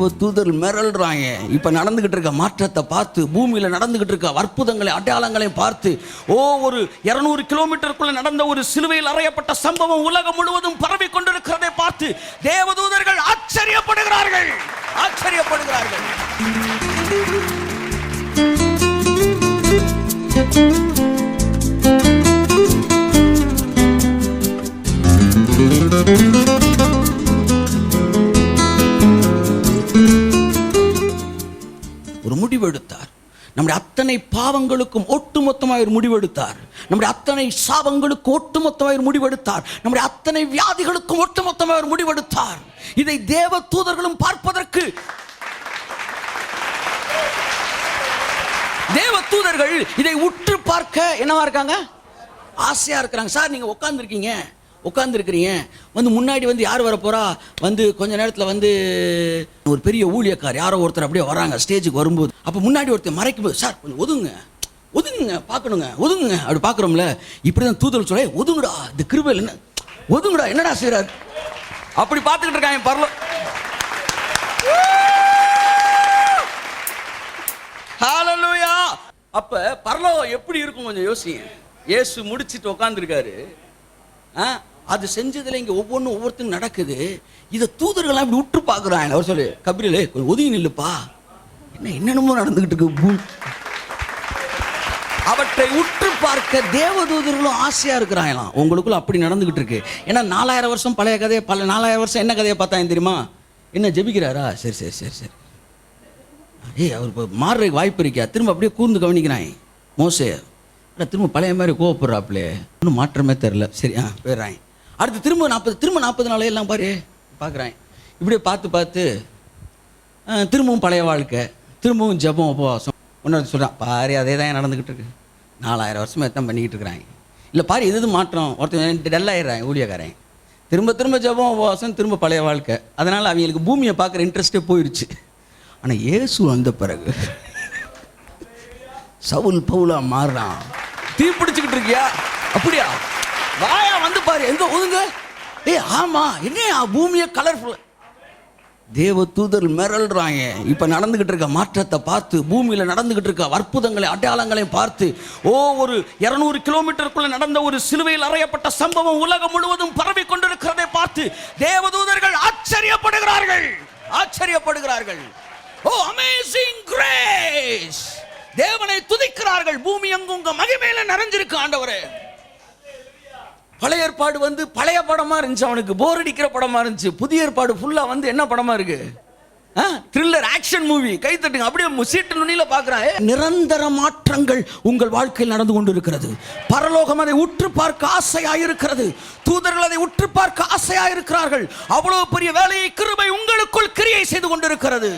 தேவ தூதர் மிரள்றாங்க. இப்ப நடந்துகிட்டு இருக்க மாற்றத்தை பார்த்து, பூமியில நடந்துகிட்டு இருக்க அற்புதங்களை அடையாளங்களையும் பார்த்து, ஒரு 200 கிலோமீட்டருக்குள்ள நடந்த ஒரு சிலுவையில் அறையப்பட்ட சம்பவம் உலகம் முழுவதும் பரவி கொண்டிருக்கிறதை பார்த்து தேவதூதர்கள் ஆச்சரியப்படுகிறார்கள். ஒரு முடிவெடுத்தார். நம்முடைய அத்தனை பாவங்களுக்கும் ஒட்டுமொத்தமாக ஒரு முடிவெடுத்தார். நம்முடைய அத்தனை சாபங்களுக்கு ஒட்டுமொத்தமாக ஒரு முடிவெடுத்தார். நம்முடைய அத்தனை வியாதிகளுக்கும் ஒட்டுமொத்தமாக ஒரு முடிவெடுத்தார். இதை தேவ தூதர்களும் பார்ப்பதற்கு தேவ தூதர்கள் இதை உற்று பார்க்க என்னவா இருக்காங்க? ஆசையா இருக்கிறாங்க. சார், நீங்க உட்கார்ந்துருக்கிறீங்க, வந்து முன்னாடி வந்து யார் வர போறா? வந்து கொஞ்ச நேரத்தில் வந்து ஒரு பெரிய ஊழியக்கார் யாரோ ஒருத்தர் அப்படியே வராங்க. ஸ்டேஜுக்கு வரும்போது அப்போ முன்னாடி ஒருத்தர் மறைக்கும் போது, சார் கொஞ்சம் ஒதுங்குங்க பார்க்கணுங்க, ஒதுங்குங்க அப்படி பார்க்குறோம்ல. இப்படிதான் தூதர்கள் சொல்ல, ஒதுங்குடா, இந்த கிருபையில் என்ன ஒதுங்குடா, என்னடா செய்றாரு அப்படி பார்த்துக்கிட்டு இருக்காங்க. ஹல்லேலூயா. அப்ப பரலோகம் எப்படி இருக்கும் கொஞ்சம் யோசிங்க. இயேசு முடிச்சிட்டு உட்கார்ந்துருக்காரு. அது செஞ்சதுல இங்க ஒவ்வொருத்தரும் நடக்குது. இதை தூதர்கள்லாம் இப்படி உற்று பார்க்குறாங்க. அவர் சொல்லு, கபிரிலே கொஞ்சம் ஒதுங்கி நில்லுப்பா, என்னென்னமோ நடந்துகிட்டு இருக்கு. அவற்றை உற்று பார்க்க தேவதூதர்களும் ஆசையா இருக்கிறாங்களாம். உங்களுக்குள்ள அப்படி நடந்துகிட்டு இருக்கு. ஏன்னா 4000 வருஷம் பழைய கதையை 4000 வருஷம் என்ன கதையை பார்த்தாங்க தெரியுமா? என்ன ஜெபிக்கிறாரா? சரி அவர் இப்போ மாறுறதுக்கு வாய்ப்பு இருக்கா? திரும்ப அப்படியே கூர்ந்து கவனிக்கிறான் மோசே. திரும்ப பழைய மாதிரி கோவப்படுறாப்புலே, ஒன்றும் மாற்றமே தெரில. சரி போயிடுறாங்க. அடுத்து திரும்ப 40 நாளே எல்லாம் பார்க்குறாங்க. இப்படியே பார்த்து திரும்பவும் பழைய வாழ்க்கை, திரும்பவும் ஜெபம் உபவாசம். ஒன்று சொல்கிறான், பாரு அதே தான் நடந்துக்கிட்டு இருக்கு. 4000 வருஷமாக எத்தான் பண்ணிக்கிட்டு இருக்கிறாங்க. இல்லை பாரு எது மாற்றம். ஒருத்தன் டல்லாயிடுறாங்க ஊழியக்காரன். திரும்ப ஜெபம் உபவாசம், திரும்ப பழைய வாழ்க்கை. அதனால் அவங்களுக்கு பூமியை பார்க்குற இன்ட்ரெஸ்டே போயிடுச்சு. ஆனால் இயேசு வந்த பிறகு சவுல் பவுலா மாறுறான். தீ பிடிச்சிக்கிட்டு இருக்கியா? அப்படியா? வாயா வந்து பாரு, எங்க ஒதுங்க. ஆமா, என்ன பூமியை கலர்ஃபுல். தேவ தூதர் மிரள்றாங்க. இப்ப நடந்துகிட்டு இருக்க மாற்றத்தை பார்த்து, பூமியில நடந்துகிட்டு இருக்க அற்புதங்களை அடையாளங்களையும் பார்த்து, ஒரு 200 கிலோமீட்டருக்குள்ள நடந்த ஒரு சிலுவையில் அறையப்பட்ட சம்பவம் உலகம் முழுவதும் பரவி கொண்டிருக்கிறதை பார்த்து தேவதூதர்கள் ஆச்சரியப்படுகிறார்கள். Amazing grace. தேவனை துதிக்கிறார்கள். பூமி எங்கும் உங்க மகிமையில நிறைஞ்சிருக்கு ஆண்டவரே. பழைய ஏற்பாடு வந்து பழைய படமா இருந்துச்சு, அவனுக்கு போர் அடிக்கிற படமா இருந்துச்சு. புதிய ஏற்பாடு ஃபுல்லா வந்து என்ன படமா இருக்கு? Thriller action movie. கை தட்டுங்க. அப்படியே சீட்டு நுனியில பார்க்கறான். நிரந்தர மாற்றங்கள் உங்கள் வாழ்க்கையில் நடந்து கொண்டு இருக்கிறது. பரலோகம் அதை உற்று பார்க்க ஆசையாயிருக்கிறது. தூதர்கள் அதை உற்று பார்க்க ஆசையாயிருக்கிறார்கள். அவ்வளவு பெரிய வேலையை கிருபை உங்களுக்குள் கிரியை செய்து கொண்டிருக்கிறது.